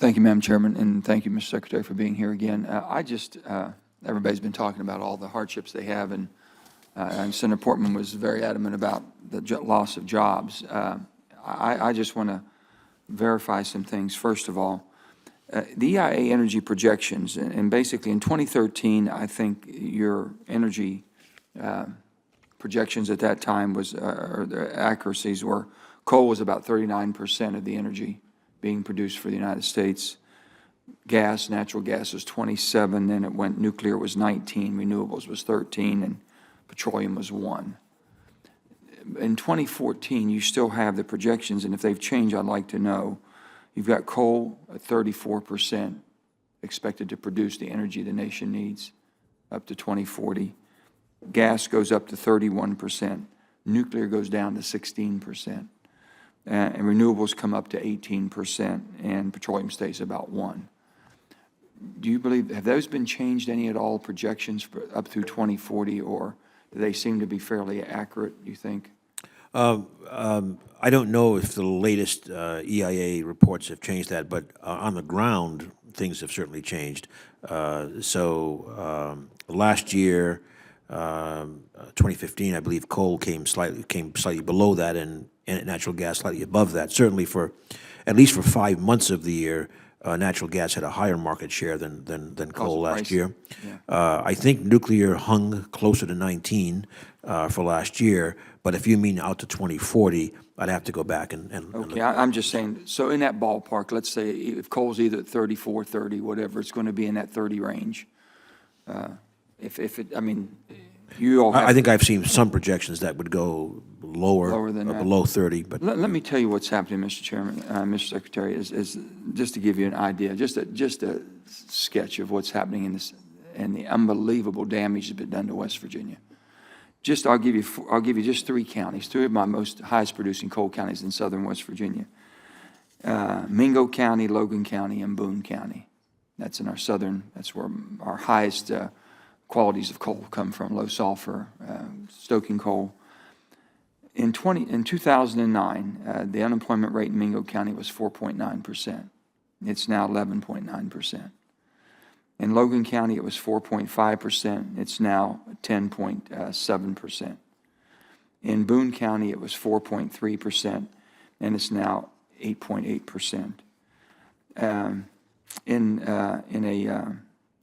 Thank you, Madam Chairman, and thank you, Mr. Secretary, for being here again. Everybody's been talking about all the hardships they have, and Senator Portman was very adamant about the loss of jobs. I just want to verify some things. First of all, the EIA energy projections, and basically in 2013, I think your energy projections at that time was, or the accuracies were, coal was about 39% of the energy being produced for the United States. Gas, natural gas was 27, then it went, nuclear was 19, renewables was 13, and petroleum was 1. In 2014, you still have the projections, and if they've changed, I'd like to know. You've got coal at 34% expected to produce the energy the nation needs up to 2040. Gas goes up to 31%. Nuclear goes down to 16%. And renewables come up to 18%, and petroleum stays about 1. Do you believe, have those been changed any at all, projections for up through 2040, or do they seem to be fairly accurate, you think? I don't know if the latest EIA reports have changed that, but on the ground, things have certainly changed. Last year, 2015, I believe coal came slightly below that, and natural gas slightly above that. Certainly for, at least for 5 months of the year, natural gas had a higher market share than coal last year. Yeah. I think nuclear hung closer to 19 for last year, but if you mean out to 2040, I'd have to go back and okay, I'm just saying, so in that ballpark, let's say if coal's either at 34, 30, whatever, it's going to be in that 30 range. I mean, you all I think I've seen some projections that would go lower than below 30. But let me tell you what's happening, Mr. Chairman, Mr. Secretary, is just to give you an idea, just a sketch of what's happening in this and the unbelievable damage that's been done to West Virginia. I'll give you just 3 counties, 3 of my most highest producing coal counties in southern West Virginia: Mingo County, Logan County, and Boone County. That's in our southern. That's where our highest qualities of coal come from: low sulfur, stoking coal. In 2009, the unemployment rate in Mingo County was 4.9%. It's now 11.9%. In Logan County, it was 4.5%. It's now 10.7%. In Boone County, it was 4.3%, and it's now 8.8%.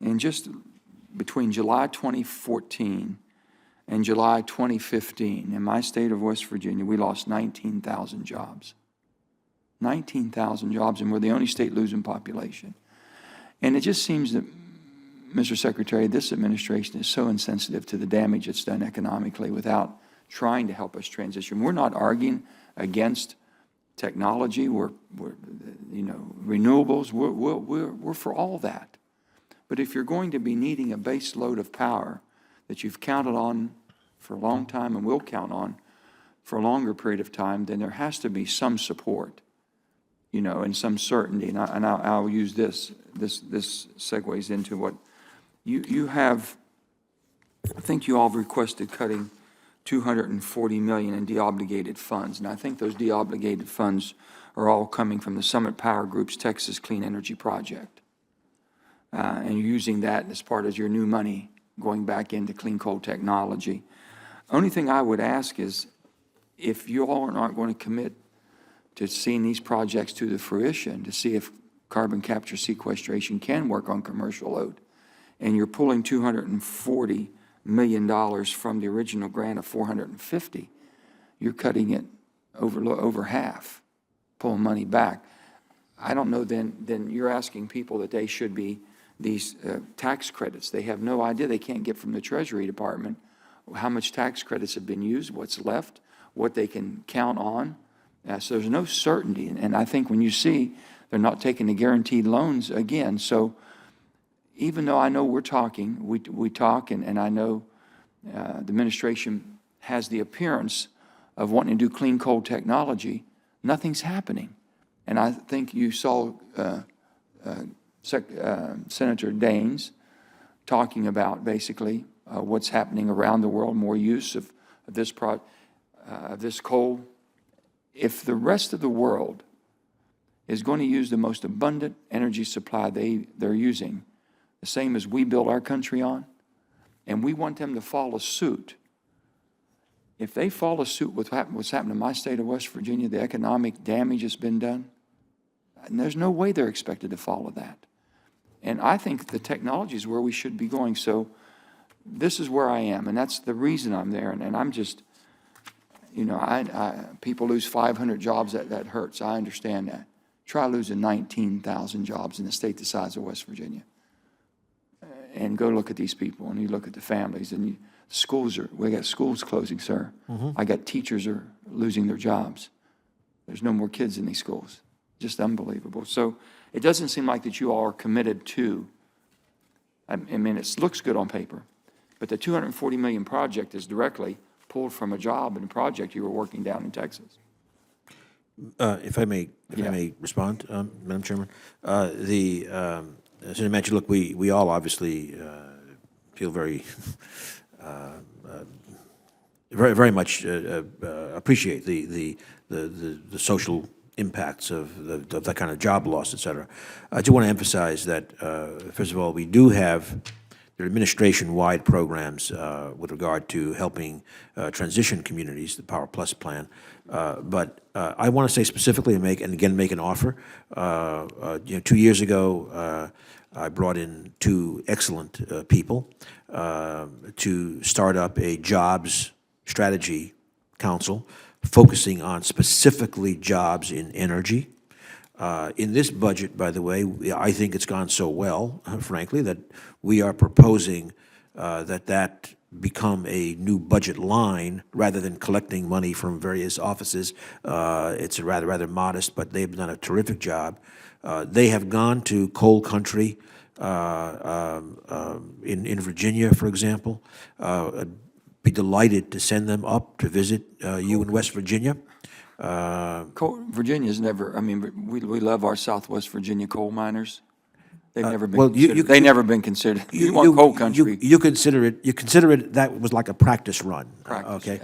In just between July 2014 and July 2015, in my state of West Virginia, we lost 19,000 jobs. 19,000 jobs, and we're the only state losing population. And it just seems that, Mr. Secretary, this administration is so insensitive to the damage it's done economically without trying to help us transition. We're not arguing against technology. We're renewables. We're for all that. But if you're going to be needing a base load of power that you've counted on for a long time and will count on for a longer period of time, then there has to be some support, and some certainty. And I'll use this. This segues into what you have. I think you all have requested cutting $240 million in deobligated funds, and I think those deobligated funds are all coming from the Summit Power Group's Texas Clean Energy Project. And you're using that as part of your new money going back into clean coal technology. Only thing I would ask is, if you all aren't going to commit to seeing these projects to the fruition, to see if carbon capture sequestration can work on commercial load, and you're pulling $240 million from the original grant of $450, you're cutting it over half, pulling money back. I don't know, then you're asking people that they should be these tax credits. They have no idea. They can't get from the Treasury Department how much tax credits have been used, what's left, what they can count on. So there's no certainty. And I think when you see they're not taking the guaranteed loans again. So even though I know we're talking, we talk, and I know the administration has the appearance of wanting to do clean coal technology, nothing's happening. And I think you saw Senator Daines talking about basically what's happening around the world, more use of this coal. If the rest of the world is going to use the most abundant energy supply they're using, the same as we built our country on, and we want them to follow suit. If they follow suit with what's happened in my state of West Virginia, the economic damage that's been done, and there's no way they're expected to follow that. And I think the technology is where we should be going. So this is where I am, and that's the reason I'm there. And I'm just, you know, people lose 500 jobs, that hurts. I understand that. Try losing 19,000 jobs in a state the size of West Virginia. And go look at these people, and you look at the families, and we got schools closing, sir. I got teachers are losing their jobs. There's no more kids in these schools. Just unbelievable. So it doesn't seem like that you all are committed to, I mean, it looks good on paper, but the $240 million project is directly pulled from a job and a project you were working down in Texas. If I may respond, Madam Chairman, Senator Manchin, look, we all obviously feel very, very much appreciate the social impacts of that kind of job loss, et cetera. I do want to emphasize that, first of all, we do have there are administration-wide programs with regard to helping transition communities, the Power Plus plan. But I want to say specifically and make an offer. 2 years ago, I brought in two excellent people to start up a jobs strategy council focusing on specifically jobs in energy. In this budget, by the way, I think it's gone so well, frankly, that we are proposing that become a new budget line rather than collecting money from various offices. It's rather modest, but they've done a terrific job. They have gone to coal country in Virginia, for example. Be delighted to send them up to visit you in West Virginia. Virginia's never, I mean, we love our Southwest Virginia coal miners. They've never been well, considered. They've never been considered. You want coal country. You consider it, that was like a practice run. Practice, okay.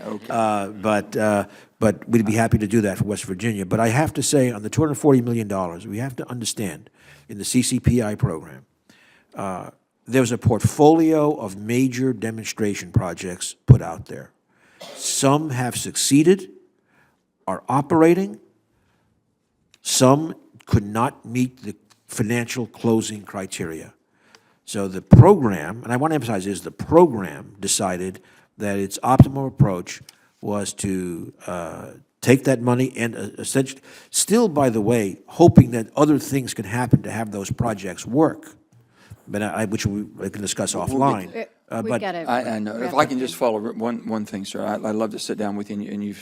But we'd be happy to do that for West Virginia. But I have to say, on the $240 million, we have to understand, in the CCPI program, there's a portfolio of major demonstration projects put out there. Some have succeeded, are operating. Some could not meet the financial closing criteria. So the program, and I want to emphasize this, the program decided that its optimal approach was to take that money and essentially, still, by the way, hoping that other things could happen to have those projects work, but which we can discuss offline. But I know. If I can just follow one thing, sir, I'd love to sit down with you, and you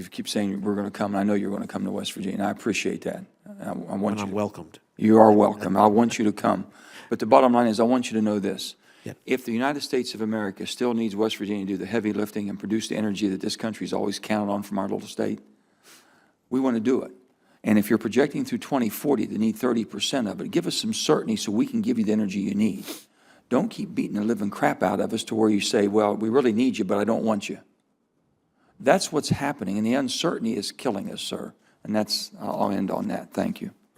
keep saying we're going to come, and I know you're going to come to West Virginia, and I appreciate that. I'm welcomed. You are welcome. I want you to come. But the bottom line is I want you to know this. Yep. If the United States of America still needs West Virginia to do the heavy lifting and produce the energy that this country's always counted on from our little state, we want to do it. And if you're projecting through 2040 to need 30% of it, give us some certainty so we can give you the energy you need. Don't keep beating the living crap out of us to where you say, well, we really need you, but I don't want you. That's what's happening, and the uncertainty is killing us, sir. And I'll end on that. Thank you.